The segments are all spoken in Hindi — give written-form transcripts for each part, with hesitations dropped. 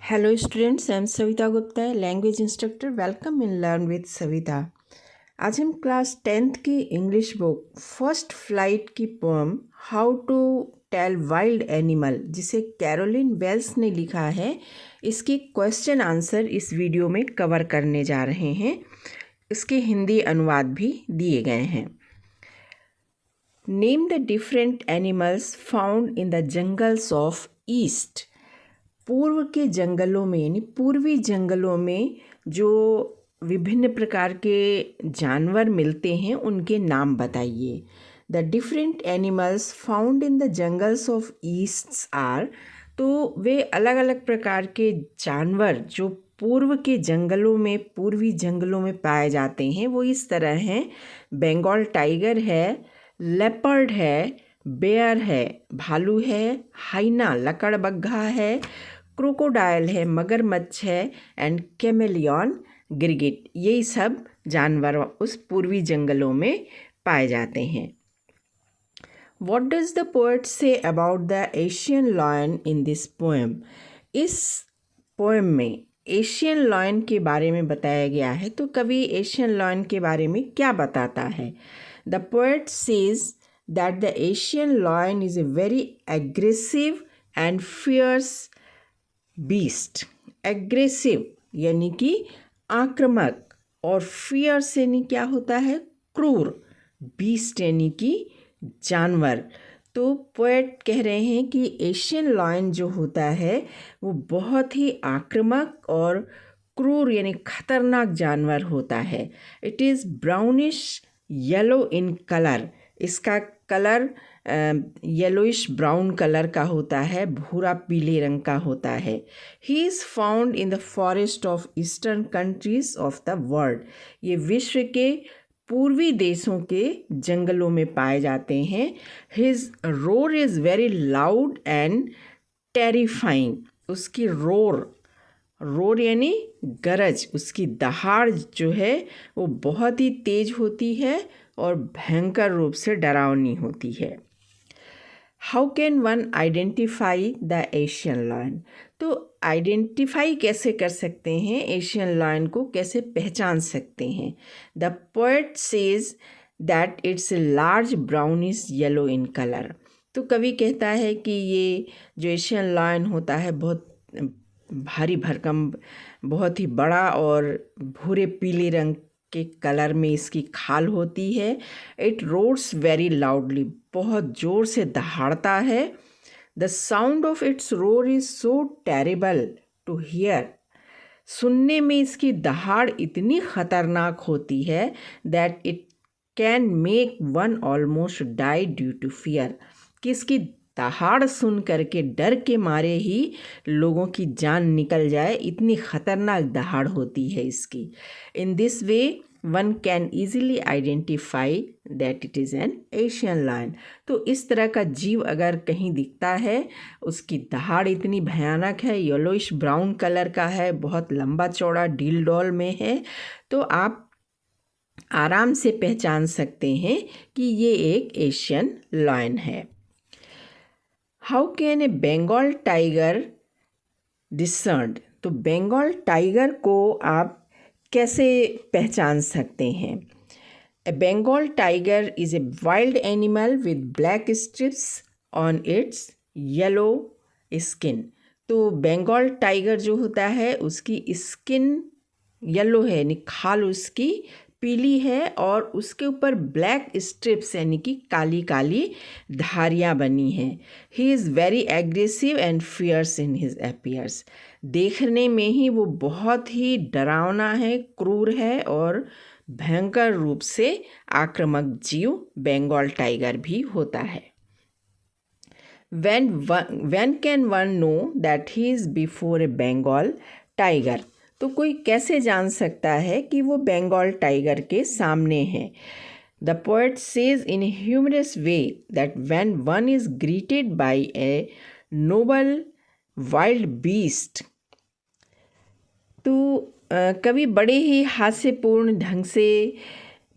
Hello students, I am Savita Gupta, language instructor. Welcome in learn with Savita. आज हम क्लास 10th की इंग्लिश बुक फर्स्ट फ्लाइट की poem how to tell wild animal, जिसे कैरोलिन वेल्स ने लिखा है, इसकी क्वेश्चन आंसर इस वीडियो में कवर करने जा रहे हैं। इसके हिंदी अनुवाद भी दिए गए हैं। Name the different animals found in the jungles of east. पूर्व के जंगलों में यानी पूर्वी जंगलों में जो विभिन्न प्रकार के जानवर मिलते हैं उनके नाम बताइए। The different animals found in the jungles of east are, तो वे अलग अलग प्रकार के जानवर जो पूर्व के जंगलों में पूर्वी जंगलों में पाए जाते हैं वो इस तरह हैं। बंगाल टाइगर है, लेपर्ड है, बेयर है, भालू है, हाइना लकड़बग्घा है, क्रोकोडाइल है, मगरमच्छ है, एंड कैमेलियन गिरगिट। यही सब जानवर उस पूर्वी जंगलों में पाए जाते हैं। What does the poet say about the Asian lion in this poem? इस पोएम में एशियन लॉयन के बारे में बताया गया है, तो कवि एशियन लॉयन के बारे में क्या बताता है? The poet says that the Asian lion is a very aggressive and fierce beast. Aggressive यानी कि आक्रामक, और फियर्स यानी क्या होता है? क्रूर। बीस्ट यानी कि जानवर। तो पोएट कह रहे हैं कि एशियन लॉयन जो होता है वो बहुत ही आक्रामक और क्रूर यानी खतरनाक जानवर होता है। It is brownish yellow in colour. इसका कलर येलोइश ब्राउन कलर का होता है, भूरा पीले रंग का होता है। He is found in the forest of eastern countries of the world. ये विश्व के पूर्वी देशों के जंगलों में पाए जाते हैं। His roar is very loud and terrifying. उसकी रोर यानी गरज, उसकी दहाड़ जो है वो बहुत ही तेज होती है और भयंकर रूप से डरावनी होती है। How can one identify the Asian lion? तो आइडेंटिफाई कैसे कर सकते हैं, एशियन लॉयन को कैसे पहचान सकते हैं? The poet says that it's a large brownish yellow in colour. तो कवि कहता है कि ये जो एशियन लॉयन होता है बहुत भारी भरकम, बहुत ही बड़ा और भूरे पीले रंग के कलर में इसकी खाल होती है। इट रोर्स वेरी लाउडली, बहुत ज़ोर से दहाड़ता है। The sound of its roar is so terrible to hear. सुनने में इसकी दहाड़ इतनी खतरनाक होती है that it can make one almost die due to fear, कि इसकी दहाड़ सुन करके डर के मारे ही लोगों की जान निकल जाए, इतनी खतरनाक दहाड़ होती है इसकी। In this way one can easily identify that it is an Asian lion. तो इस तरह का जीव अगर कहीं दिखता है, उसकी दहाड़ इतनी भयानक है, येलोइश ब्राउन कलर का है, बहुत लंबा चौड़ा डील डॉल में है, तो आप आराम से पहचान सकते हैं कि ये एक एशियन लायन है। How can a Bengal tiger discerned? तो बंगाल टाइगर को आप कैसे पहचान सकते हैं? A Bengal tiger is a wild animal with black stripes on its yellow skin. तो बंगाल टाइगर जो होता है उसकी स्किन येलो है, यानी खाल उसकी पीली है और उसके ऊपर ब्लैक स्ट्रिप्स यानी कि काली काली धारियाँ बनी हैं। He is very aggressive and fierce in his appears. देखने में ही वो बहुत ही डरावना है, क्रूर है और भयंकर रूप से आक्रामक जीव बंगाल टाइगर भी होता है। When can one know that he is before a Bengal tiger? तो कोई कैसे जान सकता है कि वो बंगाल टाइगर के सामने है? The poet says in a humorous way that when one is greeted by a noble wild beast. तो कवि बड़े ही हास्यपूर्ण ढंग से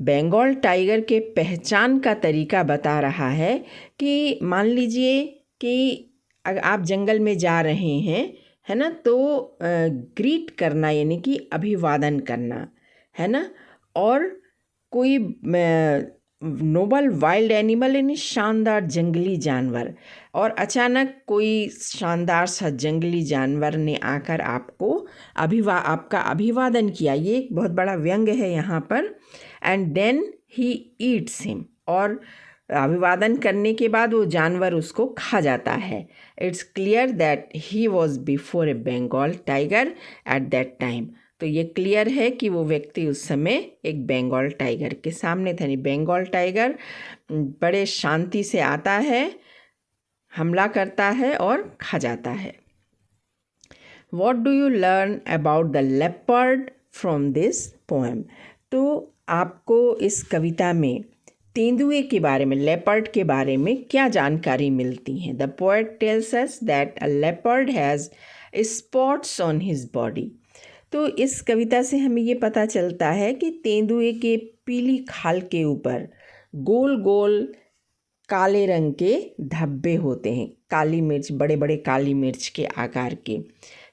बंगाल टाइगर के पहचान का तरीका बता रहा है कि मान लीजिए कि अगर आप जंगल में जा रहे हैं, है ना। तो ग्रीट करना यानी कि अभिवादन करना, है ना। और कोई नोबल वाइल्ड एनिमल यानी शानदार जंगली जानवर, और अचानक कोई शानदार सा जंगली जानवर ने आकर आपका अभिवादन किया, ये एक बहुत बड़ा व्यंग है यहाँ पर। And then he eats him, और अभिवादन करने के बाद वो जानवर उसको खा जाता है। It's clear that he was before a Bengal tiger at that time. तो ये क्लियर है कि वो व्यक्ति उस समय एक बंगाल टाइगर के सामने था। नहीं, बंगाल टाइगर बड़े शांति से आता है, हमला करता है और खा जाता है। What do you learn about the leopard from this poem? तो आपको इस कविता में तेंदुए के बारे में, लेपर्ड के बारे में क्या जानकारी मिलती है? The poet tells us that a leopard has spots on his body. तो इस कविता से हमें ये पता चलता है कि तेंदुए के पीली खाल के ऊपर गोल गोल काले रंग के धब्बे होते हैं, काली मिर्च, बड़े बड़े काली मिर्च के आकार के।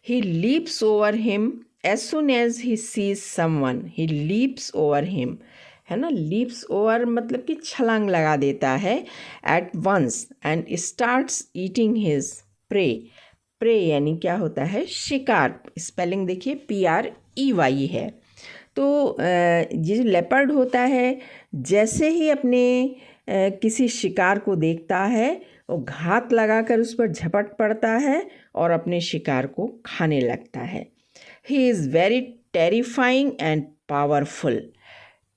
He leaps over him as soon as he sees someone, he leaps over him, है ना। लीप्स ओवर मतलब कि छलांग लगा देता है, at once, and starts eating his prey. Prey यानी क्या होता है? शिकार। स्पेलिंग देखिए PREY है। तो ये जो लेपर्ड होता है, जैसे ही अपने किसी शिकार को देखता है, वो घात लगाकर उस पर झपट पड़ता है और अपने शिकार को खाने लगता है। ही is very terrifying and powerful.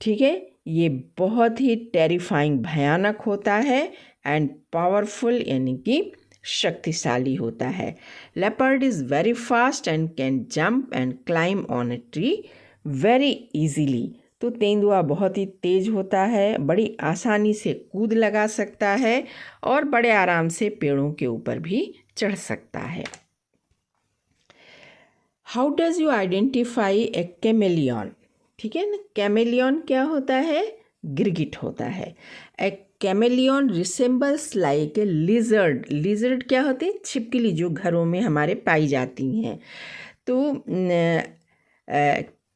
ठीक है, ये बहुत ही टेरिफाइंग, भयानक होता है, एंड पावरफुल यानी कि शक्तिशाली होता है। Leopard is very fast and can jump and climb on a tree very easily. तो तेंदुआ बहुत ही तेज होता है, बड़ी आसानी से कूद लगा सकता है और बड़े आराम से पेड़ों के ऊपर भी चढ़ सकता है। How does you identify A chameleon? ठीक है ना, कैमेलियन क्या होता है? गिरगिट होता है। A chameleon resembles like a lizard. Lizard क्या होते हैं? छिपकली, जो घरों में हमारे पाई जाती हैं। तो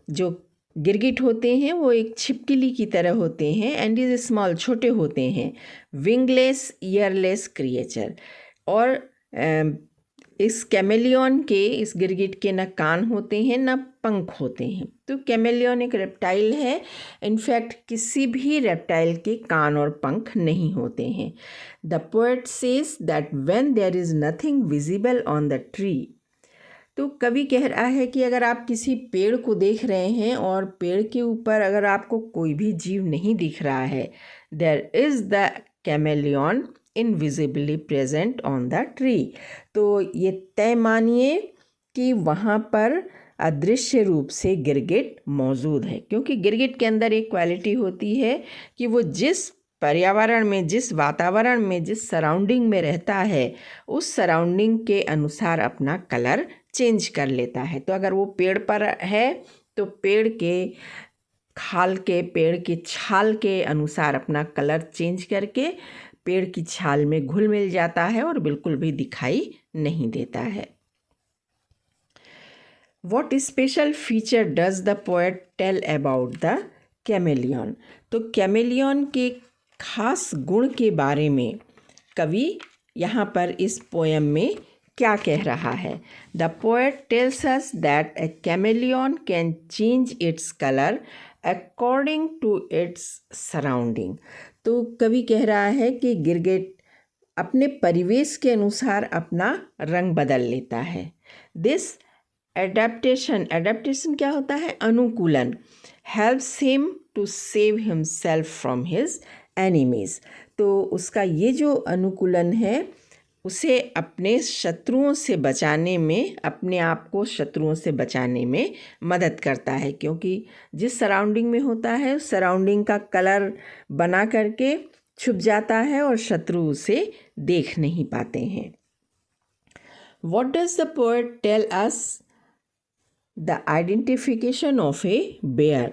जो गिरगिट होते हैं वो एक छिपकली की तरह होते हैं, एंड इज स्मॉल, छोटे होते हैं, विंगलेस ईयरलेस क्रिएचर। और इस कैमेलियन के, इस गिरगिट के न कान होते हैं न पंख होते हैं। तो कैमेलियन एक रेप्टाइल है। इनफैक्ट किसी भी रेप्टाइल के कान और पंख नहीं होते हैं। The poet says that when there is nothing visible on the tree. तो कवि कह रहा है कि अगर आप किसी पेड़ को देख रहे हैं और पेड़ के ऊपर अगर आपको कोई भी जीव नहीं दिख रहा है, there is the chameleon invisibly present on the tree. तो ये तय मानिए कि वहाँ पर अदृश्य रूप से गिरगिट मौजूद है, क्योंकि गिरगिट के अंदर एक क्वालिटी होती है कि वो जिस पर्यावरण में, जिस वातावरण में, जिस सराउंडिंग में रहता है, उस सराउंडिंग के अनुसार अपना कलर चेंज कर लेता है। तो अगर वो पेड़ पर है तो पेड़ के खाल के, पेड़ की छाल के अनुसार अपना कलर चेंज करके पेड़ की छाल में घुल मिल जाता है और बिल्कुल भी दिखाई नहीं देता है। What special feature does the poet tell about the chameleon? तो कैमेलियन के खास गुण के बारे में कवि यहाँ पर इस पोएम में क्या कह रहा है? The poet tells us that a chameleon can change its colour according to its surrounding. तो कवि कह रहा है कि गिरगिट अपने परिवेश के अनुसार अपना रंग बदल लेता है। दिस एडेप्टेशन क्या होता है? अनुकूलन। Helps him to save himself from his enemies. तो उसका ये जो अनुकूलन है उसे अपने शत्रुओं से बचाने में, अपने आप को शत्रुओं से बचाने में मदद करता है, क्योंकि जिस सराउंडिंग में होता है उस सराउंडिंग का कलर बना करके छुप जाता है और शत्रु उसे देख नहीं पाते हैं। What does the poet tell us the identification of a bear?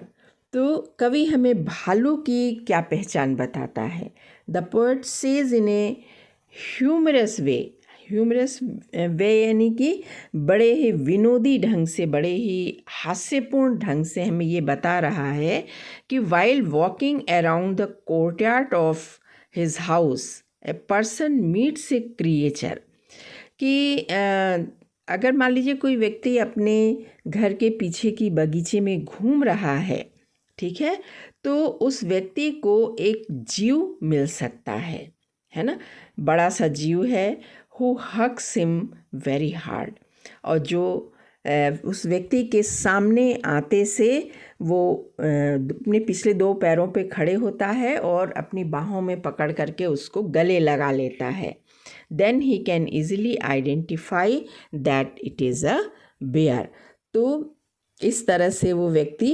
तो कवि हमें भालू की क्या पहचान बताता है? The poet says in a humorous way, humorous way यानी कि बड़े ही विनोदी ढंग से, बड़े ही हास्यपूर्ण ढंग से हमें ये बता रहा है कि while walking around the courtyard of his house a person meets A creature, कि अगर मान लीजिए कोई व्यक्ति अपने घर के पीछे की बगीचे में घूम रहा है, ठीक है, तो उस व्यक्ति को एक जीव मिल सकता है ना, बड़ा सा जीव है, who hugs him very hard, और जो उस व्यक्ति के सामने आते से वो अपने पिछले 2 पैरों पे खड़े होता है और अपनी बाहों में पकड़ करके उसको गले लगा लेता है. Then he can easily identify that it is a bear. तो इस तरह से वो व्यक्ति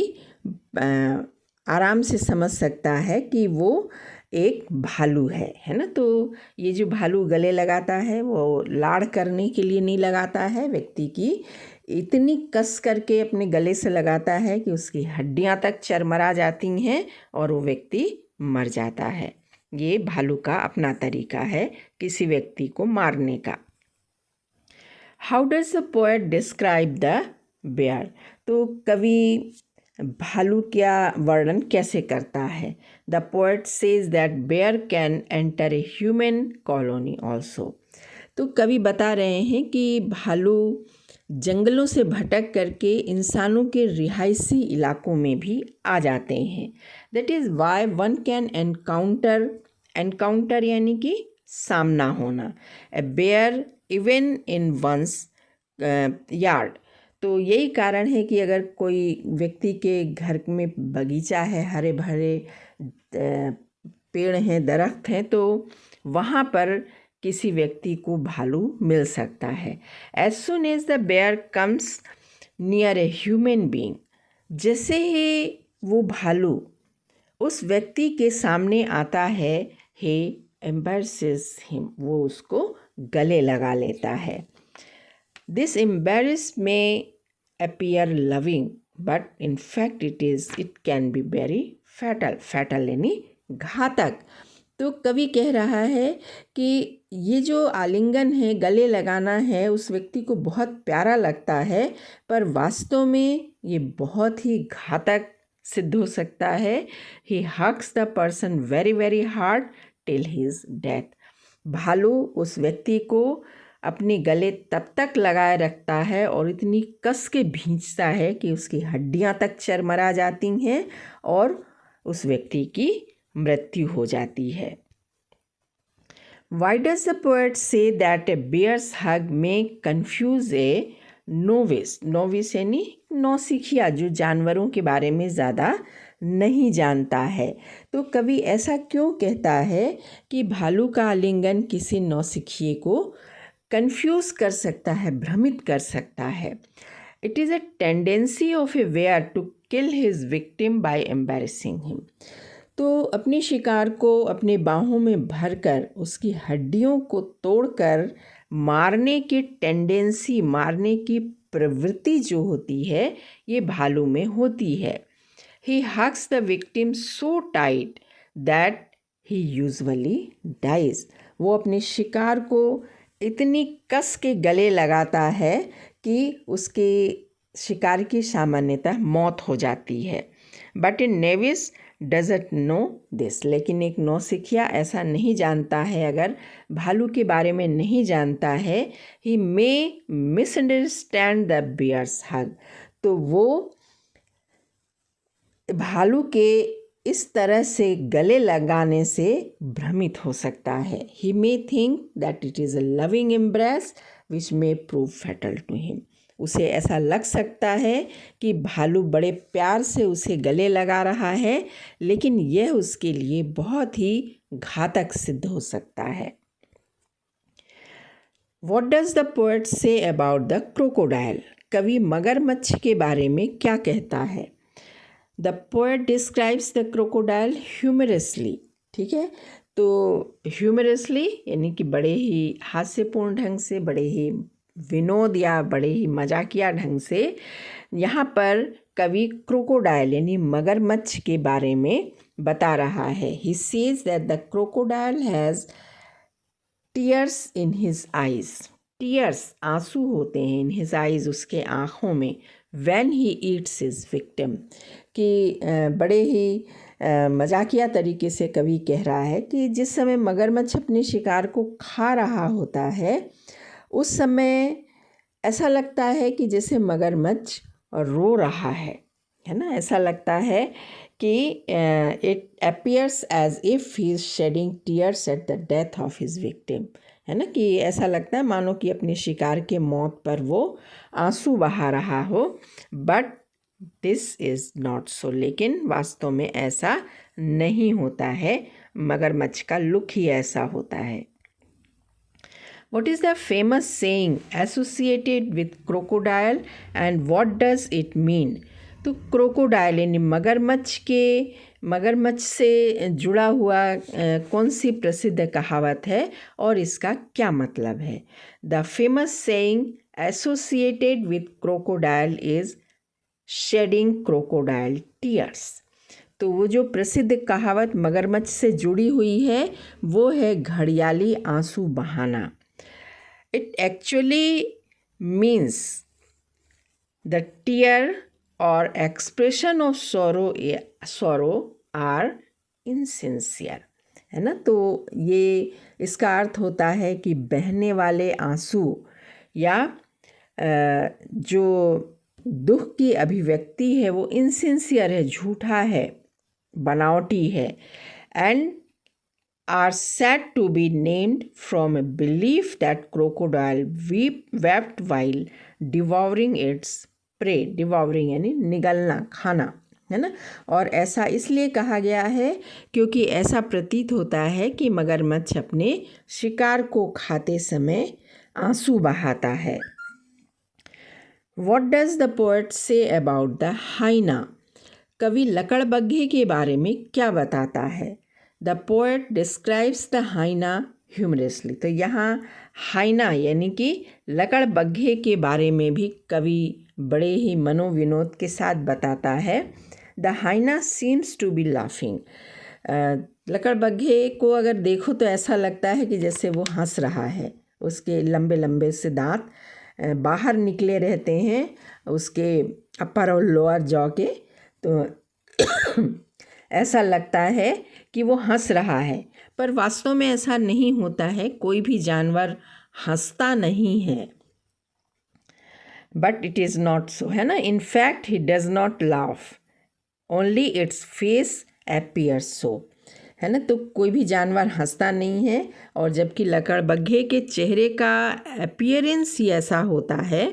आराम से समझ सकता है कि वो एक भालू है ना. तो ये जो भालू गले लगाता है वो लाड़ करने के लिए नहीं लगाता है, व्यक्ति की इतनी कस करके अपने गले से लगाता है कि उसकी हड्डियां तक चरमरा जाती हैं और वो व्यक्ति मर जाता है. ये भालू का अपना तरीका है किसी व्यक्ति को मारने का. How does the poet describe the bear? तो कवि भालू का वर्णन कैसे करता है? The poet says that bear can enter a human colony also. तो कवि बता रहे हैं कि भालू जंगलों से भटक करके इंसानों के रिहायशी इलाकों में भी आ जाते हैं. That is why one can encounter यानी कि सामना होना, a bear even in one's yard. तो यही कारण है कि अगर कोई व्यक्ति के घर में बगीचा है, हरे भरे पेड़ हैं, दरख्त हैं, तो वहाँ पर किसी व्यक्ति को भालू मिल सकता है. As soon as the bear comes near a human being, जैसे ही वो भालू उस व्यक्ति के सामने आता है, he embraces him, वो उसको गले लगा लेता है. This embrace may appear loving, but in fact it can be very fatal यानी घातक. तो कवि कह रहा है कि ये जो आलिंगन है, गले लगाना है, उस व्यक्ति को बहुत प्यारा लगता है, पर वास्तव में ये बहुत ही घातक सिद्ध हो सकता है. He hugs the person very very hard till his death. भालू उस व्यक्ति को अपने गले तब तक लगाए रखता है और इतनी कस के भींचता है कि उसकी हड्डियां तक चरमरा जाती हैं और उस व्यक्ति की मृत्यु हो जाती है. Why does the poet say that a bear's hug may confuse a novice? novice यानी नौसिखिया, जो जानवरों के बारे में ज़्यादा नहीं जानता है. तो कवि ऐसा क्यों कहता है कि भालू का आलिंगन किसी नौसिखिए को कंफ्यूज कर सकता है, भ्रमित कर सकता है. It is a tendency of a bear to kill his victim by embarrassing him. तो अपने शिकार को अपने बाहों में भरकर उसकी हड्डियों को तोड़कर मारने की टेंडेंसी, मारने की प्रवृत्ति जो होती है, ये भालू में होती है. He hugs the victim so tight that he usually dies. वो अपने शिकार को इतनी कस के गले लगाता है कि उसके शिकार की सामान्यतः मौत हो जाती है. But in नेविस doesn't know this, लेकिन एक नौसिखिया ऐसा नहीं जानता है, अगर भालू के बारे में नहीं जानता है. He may misunderstand the bears हग, तो वो भालू के इस तरह से गले लगाने से भ्रमित हो सकता है. He may think that it is a loving embrace which may prove fatal to him. उसे ऐसा लग सकता है कि भालू बड़े प्यार से उसे गले लगा रहा है, लेकिन यह उसके लिए बहुत ही घातक सिद्ध हो सकता है. What does the poet say about the crocodile? कवि मगरमच्छ के बारे में क्या कहता है? The poet describes the crocodile humorously. ठीक है, तो humorously यानी कि बड़े ही हास्यपूर्ण ढंग से, बड़े ही विनोद या बड़े ही मजाकिया ढंग से यहाँ पर कवि क्रोकोडाइल यानी मगरमच्छ के बारे में बता रहा है. He says that the crocodile has tears in his eyes, tears आंसू होते हैं, इन हिज आइज उसके आँखों में, when he eats his victim, कि बड़े ही मजाकिया तरीके से कवि कह रहा है कि जिस समय मगरमच्छ अपने शिकार को खा रहा होता है उस समय ऐसा लगता है कि जैसे मगरमच्छ रो रहा है ना, ऐसा लगता है कि it appears as if he is shedding tears at the death of his victim, है ना, कि ऐसा लगता है मानो कि अपने शिकार के मौत पर वो आंसू बहा रहा हो, बट दिस इज़ नॉट सो, लेकिन वास्तव में ऐसा नहीं होता है, मगरमच्छ का लुक ही ऐसा होता है। What is the famous saying associated with crocodile and what does it mean? तो क्रोकोडाइल यानी मगरमच्छ से जुड़ा हुआ कौन सी प्रसिद्ध कहावत है और इसका क्या मतलब है? The famous saying associated with crocodile is shedding crocodile tears. तो वो जो प्रसिद्ध कहावत मगरमच्छ से जुड़ी हुई है वो है घड़ियाली आंसू बहाना। It actually means the tear or expression of sorrow are insincere, है ना। तो ये इसका अर्थ होता है कि बहने वाले आंसू या जो दुख की अभिव्यक्ति है वो इनसिंसियर है, झूठा है, बनावटी है, and are said to be named from a belief that crocodile wept while devouring its prey, devouring यानी निगलना, खाना, है ना। और ऐसा इसलिए कहा गया है क्योंकि ऐसा प्रतीत होता है कि मगरमच्छ अपने शिकार को खाते समय आंसू बहाता है। What does the poet say about the hyena? कवि लकड़बग्घे के बारे में क्या बताता है? The poet describes the hyena humorously। तो यहाँ हाइना यानी कि लकड़बग्घे के बारे में भी कवि बड़े ही मनोविनोद के साथ बताता है। The hyena seems to be laughing। लकड़बग्घे को अगर देखो तो ऐसा लगता है कि जैसे वो हंस रहा है, उसके लंबे लंबे से दांत बाहर निकले रहते हैं उसके अपर और लोअर जॉ के, तो ऐसा लगता है कि वो हंस रहा है, पर वास्तव में ऐसा नहीं होता है, कोई भी जानवर हंसता नहीं है। But it is not so, है ना। In fact he does not laugh, only its face appears so, है ना। तो कोई भी जानवर हंसता नहीं है, और जबकि लकड़बग्घे के चेहरे का अपीयरेंस ही ऐसा होता है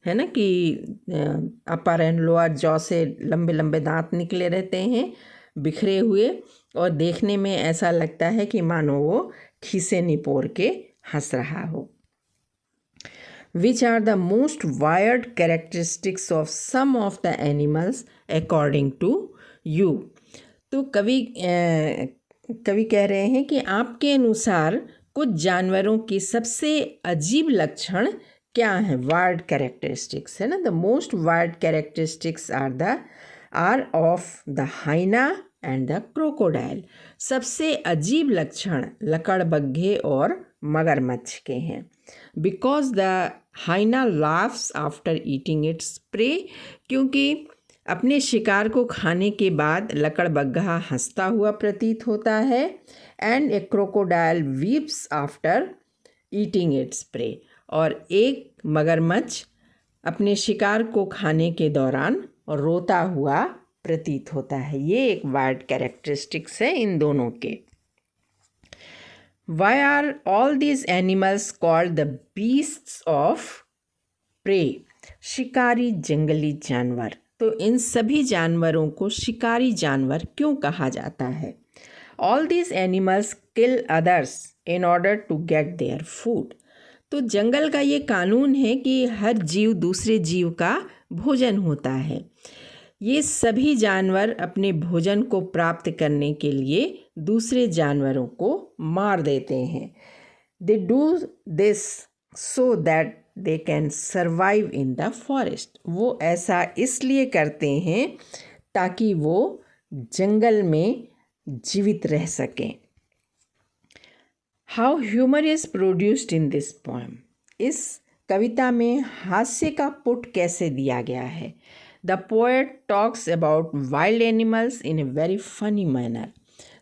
ना, कि अपर एंड लोअर जॉ से लंबे लंबे दांत निकले रहते हैं बिखरे हुए, और देखने में ऐसा लगता है कि मानो वो खीसे निपोर के हंस रहा हो। Which are the most weird characteristics of some of the animals according to you? तो कवि कह रहे हैं कि आपके अनुसार कुछ जानवरों के सबसे अजीब लक्षण क्या हैं? वायर्ड कैरेक्टरिस्टिक्स, है ना। The most weird characteristics are of the hyena and the crocodile. सबसे अजीब लक्षण लकड़बग्घे और मगरमच्छ के हैं। Because the hyena laughs after eating its prey, क्योंकि अपने शिकार को खाने के बाद लकड़बग्घा हंसता हुआ प्रतीत होता है, and A crocodile weeps after eating its pray, और एक मगरमच्छ अपने शिकार को खाने के दौरान रोता हुआ प्रतीत होता है। ये एक वायर्ड कैरेक्टरिस्टिक्स है इन दोनों के। Why are all these animals called the beasts of prey? शिकारी जंगली जानवर। तो इन सभी जानवरों को शिकारी जानवर क्यों कहा जाता है? All these animals kill others in order to get their food। तो जंगल का ये कानून है कि हर जीव दूसरे जीव का भोजन होता है। ये सभी जानवर अपने भोजन को प्राप्त करने के लिए दूसरे जानवरों को मार देते हैं। They do this so that they can survive in the forest. वो ऐसा इसलिए करते हैं ताकि वो जंगल में जीवित रह सकें। How humour is produced in this poem. इस कविता में हास्य का पुट कैसे दिया गया है। The poet talks about wild animals in a very funny manner.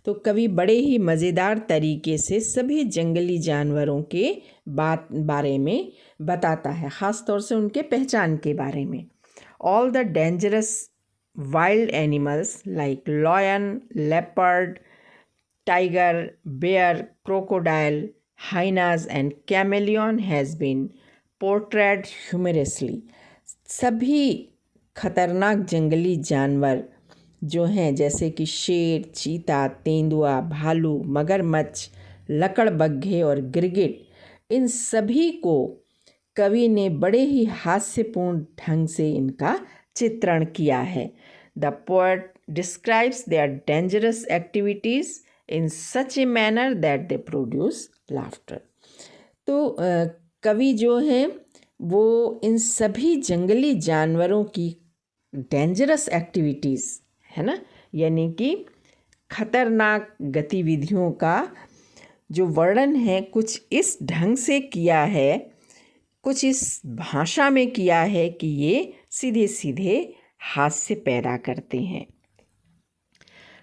तो कवि बड़े ही मज़ेदार तरीके से सभी जंगली जानवरों के बारे में बताता है, ख़ास तौर से उनके पहचान के बारे में। All the dangerous wild animals like lion, leopard, tiger, bear, crocodile, hyenas and chameleon has been portrayed humorously। सभी खतरनाक जंगली जानवर जो हैं जैसे कि शेर, चीता, तेंदुआ, भालू, मगरमच्छ, लकड़बग्घे और गिरगिट, इन सभी को कवि ने बड़े ही हास्यपूर्ण ढंग से इनका चित्रण किया है। The poet describes their dangerous activities in such a manner that they produce laughter। तो कवि जो हैं वो इन सभी जंगली जानवरों की डेंजरस एक्टिविटीज़ है ना, यानी कि खतरनाक गतिविधियों का जो वर्णन है कुछ इस ढंग से किया है, कुछ इस भाषा में किया है कि ये सीधे सीधे हास्य पैदा करते हैं।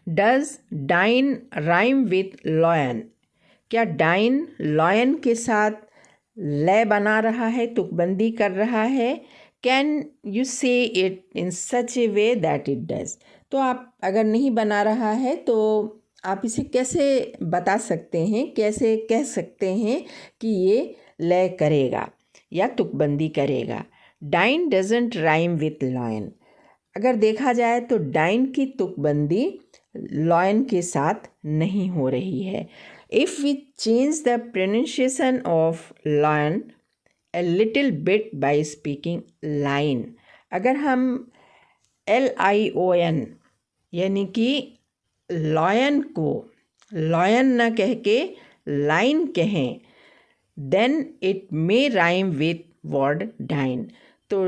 Does dine rhyme with lion. क्या डाइन लॉयन के साथ लय बना रहा है, तुकबंदी कर रहा है। कैन यू से it in such A way that it does. तो आप अगर नहीं बना रहा है तो आप इसे कैसे बता सकते हैं, कैसे कह सकते हैं कि ये लय करेगा या तुकबंदी करेगा। Dine doesn't rhyme with lion. अगर देखा जाए तो डाइन की तुकबंदी लॉयन के साथ नहीं हो रही है। If we change the pronunciation of lion a little bit by speaking line, अगर हम LION यानी कि लॉयन को लॉयन न कह के लाइन कहें, then it may rhyme with word dine. तो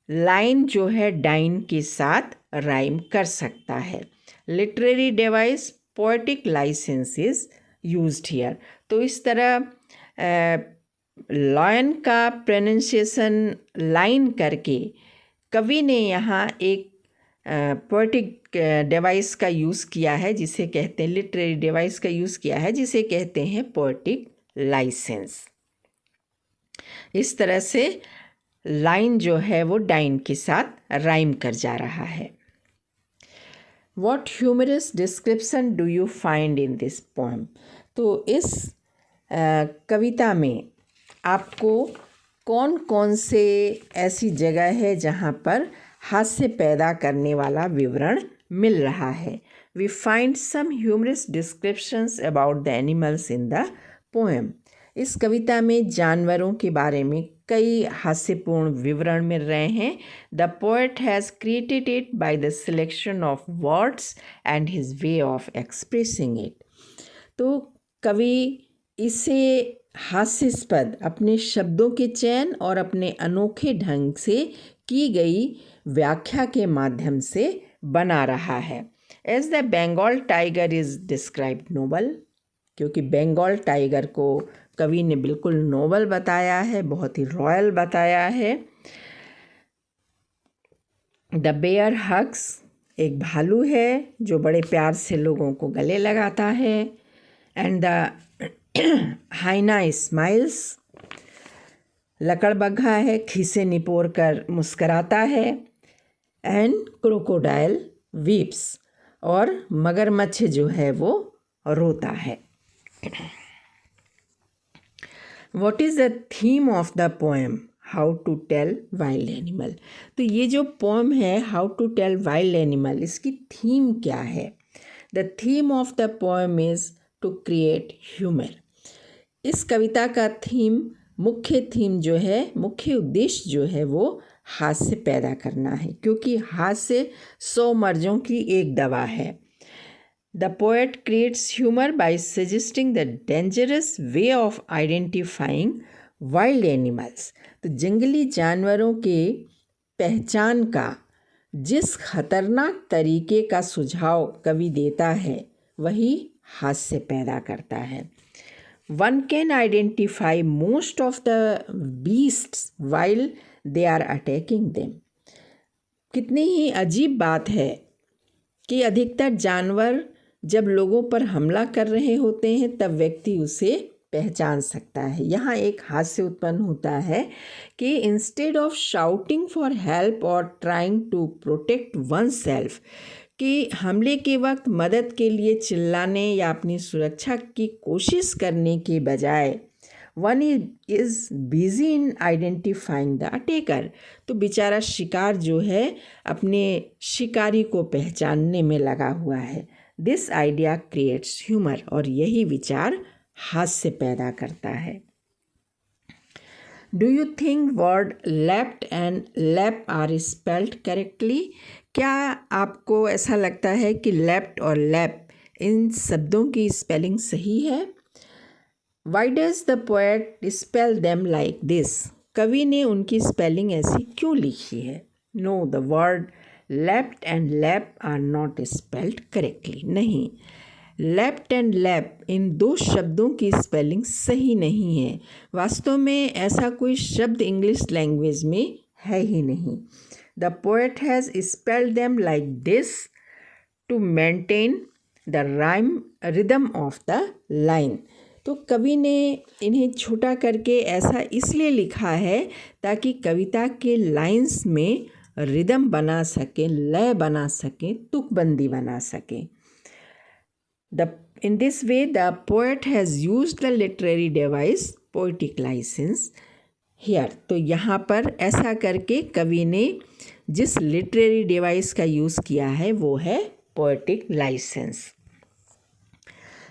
लाइन जो है डाइन के साथ राइम कर सकता है। Literary device poetic license is used here. तो इस तरह लॉयन का प्रोनाउंसिएशन लाइन करके कवि ने यहाँ एक पोएटिक डिवाइस का यूज़ किया है जिसे कहते हैं, लिटरेरी डिवाइस का यूज़ किया है जिसे कहते हैं पोएटिक लाइसेंस। इस तरह से लाइन जो है वो डाइन के साथ राइम कर जा रहा है। What humorous description do you find in this poem? तो इस कविता में आपको कौन कौन से ऐसी जगह है जहाँ पर हास्य पैदा करने वाला विवरण मिल रहा है। We find some humorous descriptions about the animals in the poem। इस कविता में जानवरों के बारे में कई हास्यपूर्ण विवरण मिल रहे हैं। The poet has created it by the selection of words and his way of expressing it. तो कवि इसे हास्यास्पद अपने शब्दों के चयन और अपने अनोखे ढंग से की गई व्याख्या के माध्यम से बना रहा है। As the Bengal tiger is described noble, क्योंकि बंगाल टाइगर को कवि ने बिल्कुल नोबल बताया है, बहुत ही रॉयल बताया है। द बेयर हग्स, एक भालू है जो बड़े प्यार से लोगों को गले लगाता है। एंड द हाइना स्माइल्स, लकड़बग्घा है, खीसे निपोर कर मुस्कराता है। एंड क्रोकोडाइल वीप्स, और मगरमच्छ जो है वो रोता है। What is the theme of the poem? How to tell wild animal। तो ये जो पोएम है How to tell wild animal, इसकी थीम क्या है? The theme of the poem is to create humor। इस कविता का मुख्य थीम जो है, मुख्य उद्देश्य जो है वो हास्य पैदा करना है, क्योंकि हास्य 100 मर्जों की एक दवा है। The poet creates humor by suggesting the dangerous way of identifying wild animals। तो जंगली जानवरों के पहचान का जिस खतरनाक तरीके का सुझाव कवि देता है वही हास्य पैदा करता है। one can identify most of the beasts while they are attacking them. कितनी ही अजीब बात है कि अधिकतर जानवर जब लोगों पर हमला कर रहे होते हैं तब व्यक्ति उसे पहचान सकता है। यहाँ एक हास्य उत्पन्न होता है कि instead of shouting for help और trying to protect oneself, कि हमले के वक्त मदद के लिए चिल्लाने या अपनी सुरक्षा की कोशिश करने के बजाय one is busy in identifying the attacker, तो बेचारा शिकार जो है अपने शिकारी को पहचानने में लगा हुआ है। दिस आइडिया क्रिएट्स ह्यूमर, और यही विचार हास्य पैदा करता है। Do you think word left and left are spelled correctly? क्या आपको ऐसा लगता है कि लेफ्ट और लेफ्ट इन शब्दों की स्पेलिंग सही है? Why does the poet spell them like this? कवि ने उनकी स्पेलिंग ऐसी क्यों लिखी है? No, the word left and left are not spelled correctly. नहीं, लेफ्ट एंड लेफ्ट इन दो शब्दों की स्पेलिंग सही नहीं है। वास्तव में ऐसा कोई शब्द इंग्लिश लैंग्वेज में है ही नहीं। The poet has spelled them like this to maintain the rhyme rhythm of the line. तो कवि ने इन्हें छोटा करके ऐसा इसलिए लिखा है ताकि कविता के लाइंस में रिदम बना सकें, लय बना सकें, तुकबंदी बना सकें। In this way, the poet has used the literary device poetic license here. तो यहाँ पर ऐसा करके कवि ने जिस लिटरेरी डिवाइस का यूज़ किया है वो है poetic license.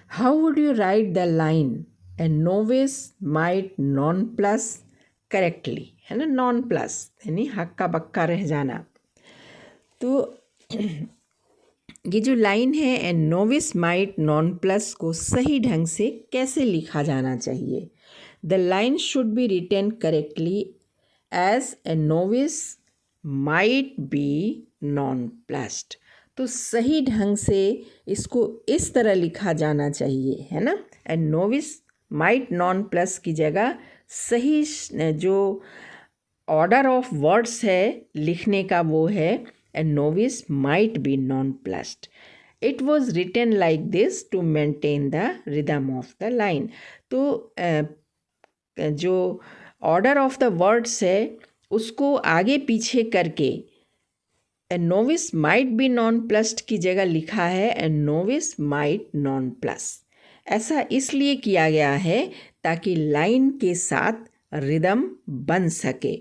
How would you write the line a novice might non plus correctly? है ना, non plus यानी हक्का बक्का रह जाना। तो ये जो लाइन है a novice might nonplus को सही ढंग से कैसे लिखा जाना चाहिए? The line should be written correctly as a novice might be nonplussed. तो सही ढंग से इसको इस तरह लिखा जाना चाहिए, है ना। ए नोविस माइट नॉन प्लस की जगह सही जो ऑर्डर ऑफ वर्ड्स है लिखने का वो है a novice might be nonplussed. It was written like this to maintain the rhythm of the line. तो जो order of the words है उसको आगे पीछे करके a novice might be nonplussed की जगह लिखा है a novice might nonplus। ऐसा इसलिए किया गया है ताकि लाइन के साथ रिदम बन सके।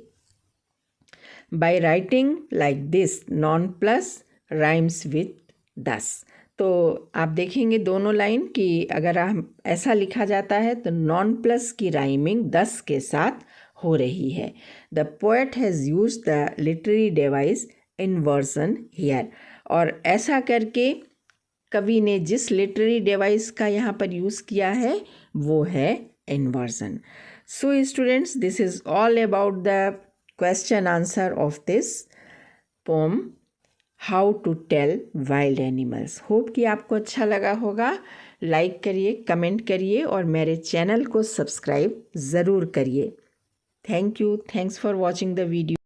By writing like this, non plus rhymes with thus। तो आप देखेंगे दोनों लाइन कि अगर हम ऐसा लिखा जाता है तो नॉन प्लस की राइमिंग 10 के साथ हो रही है। The poet has use the literary device inversion here, और ऐसा करके कवि ने जिस लिटरेरी डिवाइस का यहाँ पर यूज़ किया है वो है inversion. So students, this is all about the question answer of this poem how to tell wild animals। Hope कि आपको अच्छा लगा होगा। लाइक करिए, कमेंट करिए और मेरे चैनल को सब्सक्राइब ज़रूर करिए। Thank you, thanks for watching the video.